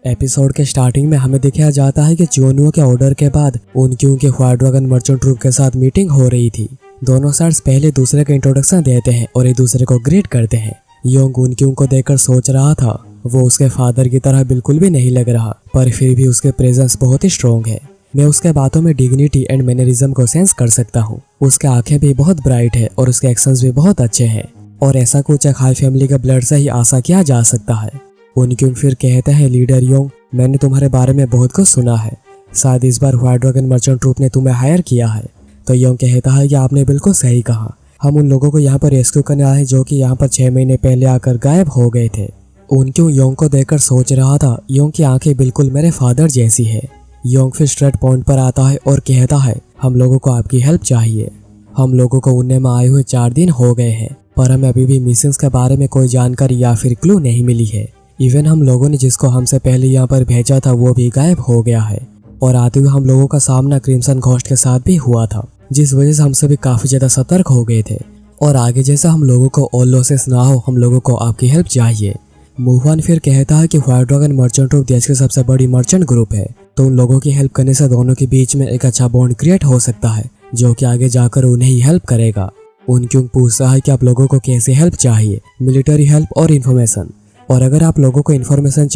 Episode के starting में हमें दिखाया जाता है कि जियोनुओ के ऑर्डर के बाद उनकी व्हाइट ड्रैगन मर्चेंट ट्रूप के साथ मीटिंग हो रही थी। दोनों साइड्स पहले दूसरे को इंट्रोडक्शन देते हैं और एक दूसरे को ग्रीट करते हैं। योंग उनकी को देखकर सोच रहा था वो उसके फादर की तरह बिल्कुल भी नहीं लग रहा, पर फिर भी उसके प्रेजेंस बहुत ही स्ट्रॉन्ग है। मैं उसके बातों में डिग्निटी एंड मैनरिज्म को सेंस कर सकता हूँ। उसके आंखें भी बहुत ब्राइट है और उसके एक्शंस भी बहुत अच्छे हैं और ऐसा कुछ एक हाई फैमिली के ब्लड से ही आशा किया जा सकता है। उनक्योंग फिर कहते हैं, लीडर योंग, मैंने तुम्हारे बारे में बहुत कुछ सुना है। शायद इस बार व्हाइट ड्रैगन मर्चेंट ट्रूप ने तुम्हें हायर किया है। तो योंग कहता है कि आपने बिल्कुल सही कहा। हम उन लोगों को यहाँ पर रेस्क्यू करने आए जो कि यहाँ पर 6 महीने पहले आकर गायब हो गए थे। उनक्यों योंग को देखकर सोच रहा था योंग की आंखें बिल्कुल मेरे फादर जैसी है। योंग फिर स्ट्रेट पॉइंट पर आता है और कहता है, हम लोगों को आपकी हेल्प चाहिए। हम लोगों को उन्ने में आए हुए 4 दिन हो गए हैं, पर हमें अभी भी मिशंस के बारे में कोई जानकारी या फिर क्लू नहीं मिली है। इवन हम लोगों ने जिसको हमसे पहले यहाँ पर भेजा था वो भी गायब हो गया है और आते हुए हम लोगों का सामना क्रिम्सन घोस्ट के साथ भी हुआ था, जिस वजह से हम सभी काफी ज्यादा सतर्क हो गए थे। और आगे जैसा हम लोगों को ऑल लॉसेस ना हो, हम लोगों को आपकी हेल्प चाहिए। मूवान फिर कहता है कि व्हाइट ड्रैगन मर्चेंट ट्रूप देश की सबसे बड़ी मर्चेंट ग्रुप है, तो उन लोगों की हेल्प करने से दोनों के बीच में एक अच्छा बॉन्ड क्रिएट हो सकता है जो कि आगे जाकर उन्हें ही हेल्प करेगा। उनक्यों पूछता है कि आप लोगों को कैसे हेल्प चाहिए, मिलिट्री हेल्प और इन्फॉर्मेशन। और अगर आप लोगों को इन्फॉर्मेशन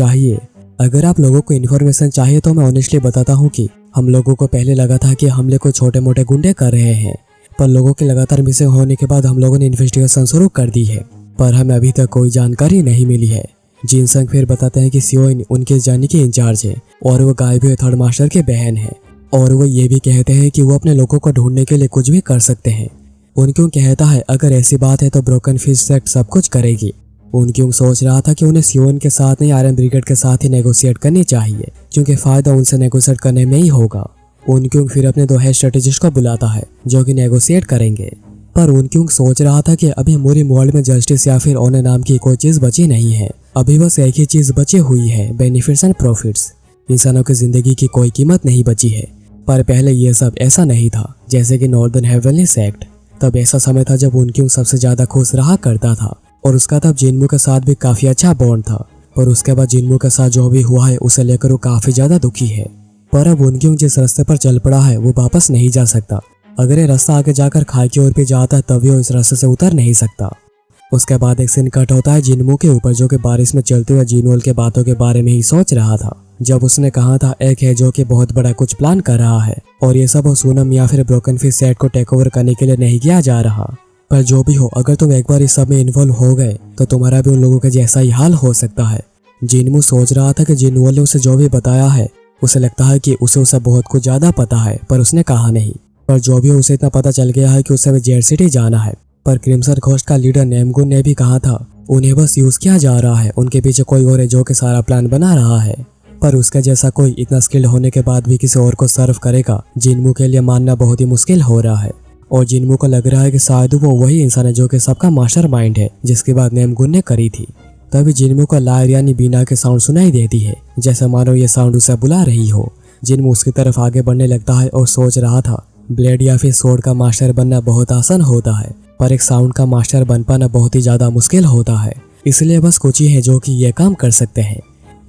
चाहिए तो मैं ऑनेस्टली बताता हूँ कि हम लोगों को पहले लगा था कि हमले को छोटे मोटे गुंडे कर रहे हैं, पर लोगों के लगातार मिसिंग होने के बाद हम लोगों ने इन्वेस्टिगेशन शुरू कर दी है, पर हमें अभी तक कोई जानकारी नहीं मिली है। जिनसंग फिर बताते हैं कि सियोइन उनके जाने की इंचार्ज है और वो गायब हुए थर्ड मास्टर की बहन है, और वो ये भी कहते हैं कि वो अपने लोगों को ढूंढने के लिए कुछ भी कर सकते हैं। उनक्यों कहता है, अगर ऐसी बात है तो ब्रोकन फिश सेक्ट सब कुछ करेगी। उनक्यों सोच रहा था कि उन्हें सियोइन के साथ नहीं, आयरन ब्रिगेड के साथ ही नेगोशिएट करनी चाहिए, क्योंकि फायदा उनसे नेगोशिएट करने में ही होगा। उनक्यों फिर अपने 2 हेड स्ट्रेटेजिस्ट को बुलाता है जो कि नेगोशिएट करेंगे, पर उनक्यों सोच रहा था कि अभी मूरी वर्ल्ड में जस्टिस या फिर ऑनर नाम की कोई चीज बची नहीं है। अभी बस एक ही चीज बची हुई है, बेनिफिट्स एंड प्रॉफिट्स। इंसानों की जिंदगी की कोई कीमत नहीं बची है। पर पहले ये सब ऐसा नहीं था, जैसे कि नॉर्दर्न हेवनली सेक्ट। तब ऐसा समय था जब उनक्यों सबसे ज्यादा खुश रहा करता था और उसका तब जिन्मू के साथ भी काफी अच्छा बॉन्ड था। पर उसके बाद जिन्मू के साथ जो भी हुआ है उसे लेकर वो काफी ज्यादा दुखी है। पर अब उनक्यों जिस रास्ते पर चल पड़ा है वो वापस नहीं जा सकता। अगर ये रास्ता आगे जाकर खाई की ओर भी जाता है तभी वो इस रास्ते से उतर नहीं सकता। उसके बाद एक सीन कट होता है जिन्मू के ऊपर, जो कि बारिश में चलते हुए जिनोल के बातों के बारे में ही सोच रहा था। जब उसने कहा था एक है जो कि बहुत बड़ा कुछ प्लान कर रहा है और ये सब सोनम या फिर ब्रोकन फिश सेट को टेक ओवर करने के लिए नहीं किया जा रहा। पर जो भी हो, अगर तुम एक बार इस सब में इन्वॉल्व हो गए तो तुम्हारा भी उन लोगों के जैसा ही हाल हो सकता है। जिन्मू सोच रहा था कि जिनोल ने उसे जो भी बताया है उसे लगता है कि उसे बहुत कुछ ज्यादा पता है, पर उसने कहा नहीं। पर जो भी उसे इतना पता चल गया है कि उसे जेड सिटी जाना है। पर क्रिम्सन घोस्ट का लीडर नेमगुन ने भी कहा था उन्हें बस यूज किया जा रहा है, उनके पीछे कोई और है जो कि सारा प्लान बना रहा है। पर उसके जैसा कोई इतना स्किल्ड होने के बाद भी किसी और को सर्व करेगा, जिन्मू के लिए मानना बहुत ही मुश्किल हो रहा है। और जिन्मू को लग रहा है कि शायद वो वही इंसान है जो कि सबका मास्टरमाइंड है, जिसकी बात नेमगुन ने करी थी। तभी जिन्मू को लायर यानी बीना के साउंड सुनाई देती है, जैसे मानो ये साउंड उसे बुला रही हो। जिन्मू उसकी तरफ आगे बढ़ने लगता है और सोच रहा था ब्लेड या फिर सोर्ड का मास्टर बनना बहुत आसान होता है, पर एक साउंड का मास्टर बन पाना बहुत ही ज्यादा मुश्किल होता है। इसलिए बस कुछ ही है जो कि ये काम कर सकते हैं।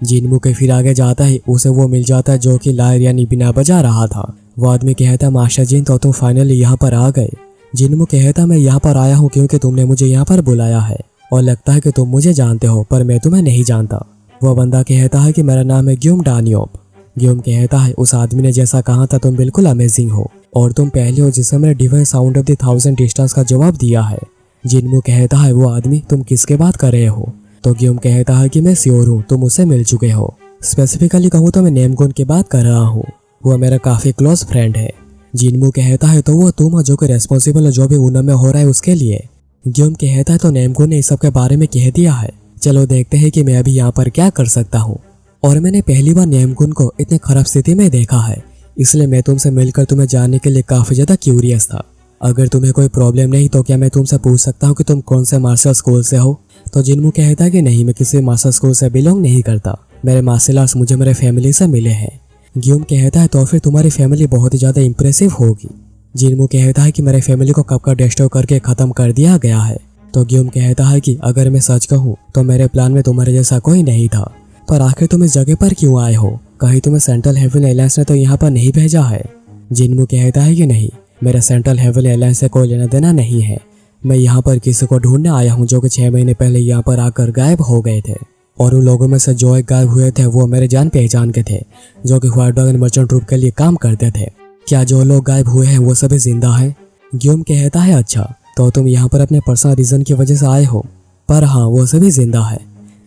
जिन्मू के फिर आगे जाता है, उसे वो मिल जाता है जो कि लायर यानी बिना बजा रहा था। वो आदमी कहता, मास्टर जिन तो तुम फाइनली यहाँ पर आ गए। जिन्मू कहता, मैं यहाँ पर आया हूँ क्योंकि तुमने मुझे यहाँ पर बुलाया है और लगता है कि तुम मुझे जानते हो, पर मैं तुम्हें नहीं जानता। वो बंदा कहता है कि मेरा नाम है ग्यूम डानियोप। ग्यूम कहता है, उस आदमी ने जैसा कहा था तुम बिल्कुल अमेजिंग हो और तुम पहले हो जिसने मेरे divine sound of the 1000 distance का जवाब दिया है। जिन्मू कहता है, वो आदमी तुम किसके बात कर रहे हो? तो ग्यूम कहता है कि मैं श्योर हूँ तुम उससे मिल चुके हो। स्पेसिफिकली कहूँ तो मैं नेमगुन की बात कर रहा हूँ, वो मेरा काफी क्लोज फ्रेंड है। जिन्मू कहता है, तो वो तुम हो जो कि रेस्पॉन्सिबल है जो भी उनम में हो रहा है उसके लिए। ग्यूम कहता है, तो नेमगुन ने इस सब के बारे में कह दिया है, चलो देखते हैं कि मैं अभी यहाँ पर क्या कर सकता हूँ। और मैंने पहली बार नेमगुन को इतनी खराब स्थिति में देखा है, इसलिए मैं तुमसे मिलकर तुम्हें जानने के लिए काफी ज्यादा क्यूरियस था। अगर तुम्हें कोई प्रॉब्लम नहीं तो क्या मैं तुमसे पूछ सकता हूँ कि तुम कौन से मार्शल स्कूल से हो? तो जिन्मू कहता है कि नहीं, मैं किसी मार्शल स्कूल से बिलोंग नहीं करता, मेरे मार्शल आर्ट्स मुझे मेरे फैमिली से मिले हैं। ग्यूम कहता है, तो फिर तुम्हारी फैमिली बहुत ही ज्यादा इंप्रेसिव होगी। जिन्मू कहता है कि मेरे फैमिली को कब का डिस्ट्रॉय करके खत्म कर दिया गया है। तो ग्यूम कहता है कि अगर मैं सच कहूँ तो मेरे प्लान में तुम्हारे जैसा कोई नहीं था, पर आखिर तुम इस जगह पर क्यों आए हो? कहीं तुम्हें सेंट्रल हेवन एयरलाइंस ने तो यहाँ पर नहीं भेजा है? जिनमू कहता है कि नहीं, मेरा सेंट्रल हेवन एयरलाइंस से कोई लेना देना नहीं है। मैं यहाँ पर किसी को ढूंढने आया हूँ जो कि 6 महीने पहले यहाँ पर आकर गायब हो गए थे। और उन लोगों में से जो एक गायब हुए थे वो मेरे जान पहचान के थे, जो कि व्हाइट ड्रैगन मर्चेंट ग्रुप के लिए काम करते थे। क्या जो लोग गायब हुए हैं वो सभी जिंदा हैं? ग्यूम कहता है अच्छा, तो तुम यहाँ पर अपने पर्सनल रीजन की वजह से आए हो? पर हाँ, वो सभी जिंदा है।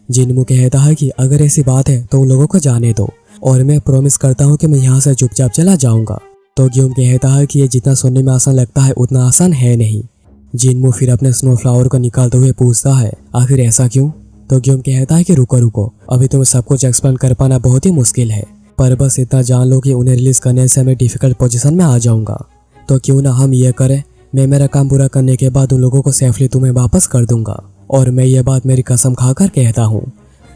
जिनमू कहता है कि अगर ऐसी बात है तो उन लोगों को जाने दो और मैं प्रॉमिस करता हूँ कि मैं यहाँ से चुपचाप चला जाऊंगा। तो ग्यूम कहता है कि ये जितना सुनने में आसान लगता है उतना आसान है नहीं। जिनमू फिर अपने स्नो फ्लावर को निकालते हुए पूछता है आखिर ऐसा क्यों? तो ग्यूम कहता है कि रुको रुको, अभी तुम्हें सब कुछ एक्सप्लेन कर पाना बहुत ही मुश्किल है, पर बस इतना जान लो कि उन्हें रिलीज करने से मैं डिफिकल्ट पोजीशन में आ जाऊंगा। तो क्यों ना हम ये करें, मैं मेरा काम पूरा करने के बाद उन लोगों को सेफली तुम्हें वापस कर दूंगा। और मैं ये बात मेरी कसम खाकर कहता हूँ।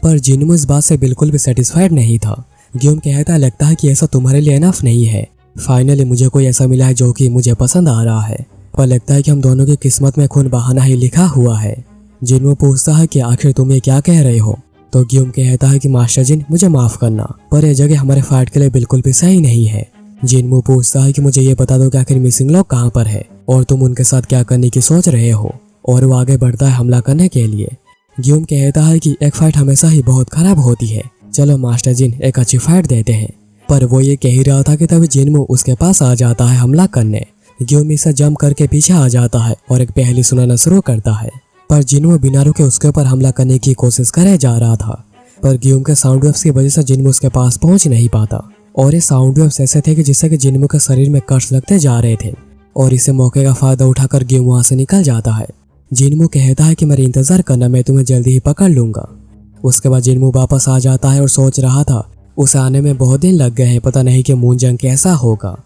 पर जिनमू इस बात से बिल्कुल भी सेटिस्फाइड नहीं था। ग्यूम कहता है लगता है कि ऐसा तुम्हारे लिए इनफ नहीं है। फाइनली मुझे कोई ऐसा मिला है जो कि मुझे पसंद आ रहा है, पर लगता है कि हम दोनों की किस्मत में खून बहाना ही लिखा हुआ है। जिनमू पूछता है कि आखिर तुम ये क्या कह रहे हो? तो ग्यूम कहता है कि मास्टर जिन, मुझे माफ करना, पर यह जगह हमारे फाइट के लिए बिल्कुल भी सही नहीं है। जिनमू पूछता है कि मुझे ये बता दो कि आखिर मिसिंग लोग कहाँ पर है और तुम उनके साथ क्या करने की सोच रहे हो। और वो आगे बढ़ता है हमला करने के लिए। ग्यूम कहता है कि एक फाइट हमेशा ही बहुत खराब होती है, चलो मास्टर जिन एक अच्छी फाइट देते हैं। पर वो ये कह ही रहा था कि तभी जिनमू उसके पास आ जाता है हमला करने। ग्यूम इसे जंप करके पीछे आ जाता है और एक पहेली सुनाना शुरू करता है। पर जिनमू बिना रुके उसके ऊपर हमला करने की कोशिश करे जा रहा था, पर ग्यूम के साउंड वेव्स की वजह से जिनमू उसके पास पहुंच नहीं पाता। और ये साउंड वेव्स ऐसे थे कि जिससे कि जिनमू के शरीर में कट्स लगते जा रहे थे। और इसे मौके का फायदा उठाकर ग्यूम वहां से निकल जाता है। जिनमू कहता है कि मेरा इंतजार करना, मैं तुम्हें जल्दी ही पकड़ लूंगा। उसके बाद जिनमू वापस आ जाता है और सोच रहा था उसे आने में बहुत दिन लग गए हैं, पता नहीं कि मूनजंग कैसा होगा।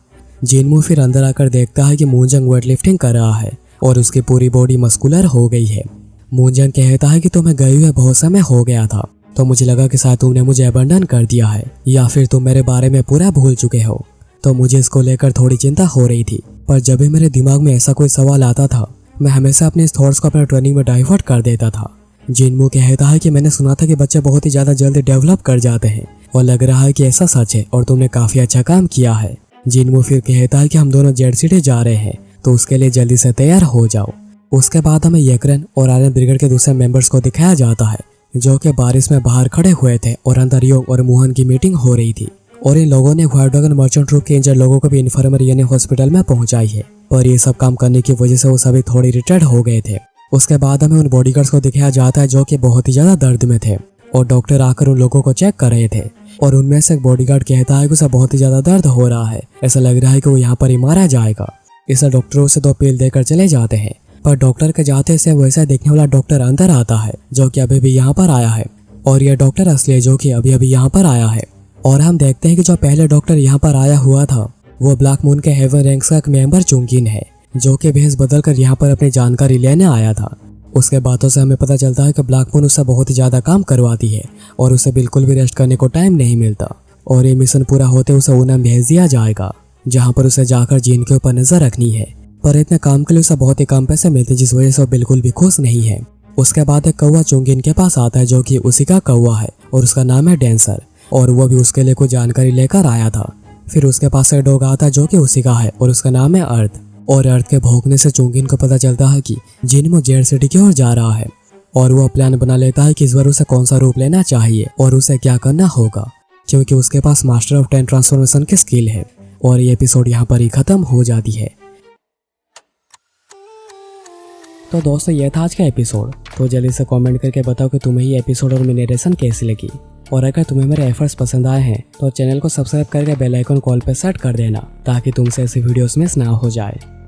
जिनमू फिर अंदर आकर देखता है कि मूनजंग वेट लिफ्टिंग कर रहा है और उसकी पूरी बॉडी मस्कुलर हो गई है। मूनजंग कहता है कि तुम्हें गए हुए बहुत समय हो गया था, तो मुझे लगा कि शायद तुमने मुझे अबंडन कर दिया है या फिर तुम मेरे बारे में पूरा भूल चुके हो। तो मुझे इसको लेकर थोड़ी चिंता हो रही थी, पर जब भी मेरे दिमाग में ऐसा कोई सवाल आता था मैं हमेशा अपने इस थॉट्स को अपने ट्रेनिंग में डाइवर्ट कर देता था। जिनमू कहता है कि मैंने सुना था कि बच्चे बहुत ही ज्यादा जल्दी डेवलप कर जाते हैं और लग रहा है कि ऐसा सच है और तुमने काफी अच्छा काम किया है। जिनमू फिर कहता है कि हम दोनों जेड सिटी जा रहे हैं, तो उसके लिए जल्दी से तैयार हो जाओ। उसके बाद हमें येकरन और आर्यन ब्रिगेड के दूसरे मेंबर्स को दिखाया जाता है जो कि बारिश में बाहर खड़े हुए थे और अंदर योग और मोहन की मीटिंग हो रही थी। और इन लोगों ने व्हाइट ड्रैगन मर्चेंट ग्रुप के इंजर्ड लोगों को भी इन्फॉर्मरी यानी हॉस्पिटल में पहुंचाई है, पर ये सब काम करने की वजह से वो सभी थोड़ी रिटायर्ड हो गए थे। उसके बाद हमें उन बॉडीगार्ड्स को दिखाया जाता है जो कि बहुत ही ज्यादा दर्द में थे और डॉक्टर आकर उन लोगों को चेक कर रहे थे। और उनमें से एक बॉडीगार्ड कहता है कि उसे बहुत ही ज्यादा दर्द हो रहा है, ऐसा लग रहा है कि वो यहाँ पर ही मारा जाएगा। इसे डॉक्टर उसे 2 पील देकर चले जाते हैं, पर डॉक्टर के जाते से वैसा देखने वाला डॉक्टर अंदर आता है जो कि अभी भी यहाँ पर आया है। और यह डॉक्टर असली है जो कि अभी अभी यहाँ पर आया है। और हम देखते हैं कि जो पहले डॉक्टर यहाँ पर आया हुआ था वो ब्लैक मून के हेवन रैंक्स का एक मेंबर चुंगिन है, जो कि भेष बदल कर यहाँ पर अपनी जानकारी लेने आया था। उसके बातों से हमें पता चलता है कि ब्लैक मून उससे बहुत ही ज्यादा काम करवाती है और उसे बिल्कुल भी रेस्ट करने को टाइम नहीं मिलता। और ये मिशन पूरा होते उसे उन्हें भेज दिया जाएगा जहाँ पर उसे जाकर जीन के ऊपर नजर रखनी है, पर इतने काम के लिए उसे बहुत ही कम पैसे मिलते जिस वजह से वो बिल्कुल भी खुश नहीं है। उसके बाद एक कौवा चुंगिन के पास आता है जो कि उसी का कौवा है और उसका नाम है डेंसर, और वो भी उसके लिए कुछ जानकारी लेकर आया था। फिर उसके पास एक डॉग आता है जो कि उसी का है और उसका नाम है अर्थ। और अर्थ के भौंकने से चुंगिन को पता चलता है कि जिनमू जेड सिटी की ओर जा रहा है और वो प्लान बना लेता है कि इस बार उसे कौन सा रूप लेना चाहिए और उसे क्या करना होगा, क्योंकि उसके पास मास्टर ऑफ 10 ट्रांसफॉर्मेशन की स्किल है। और ये एपिसोड यहाँ पर ही खत्म हो जाती है। तो दोस्तों ये था आज का एपिसोड। तो जल्दी से कमेंट करके बताओ कि तुम्हें ये एपिसोड और मेरी नरेशन कैसी लगी। और अगर तुम्हें मेरे एफर्ट्स पसंद आए हैं तो चैनल को सब्सक्राइब करके बेल आइकन कॉल पे सेट कर देना ताकि तुमसे ऐसी वीडियोस मिस ना हो जाए।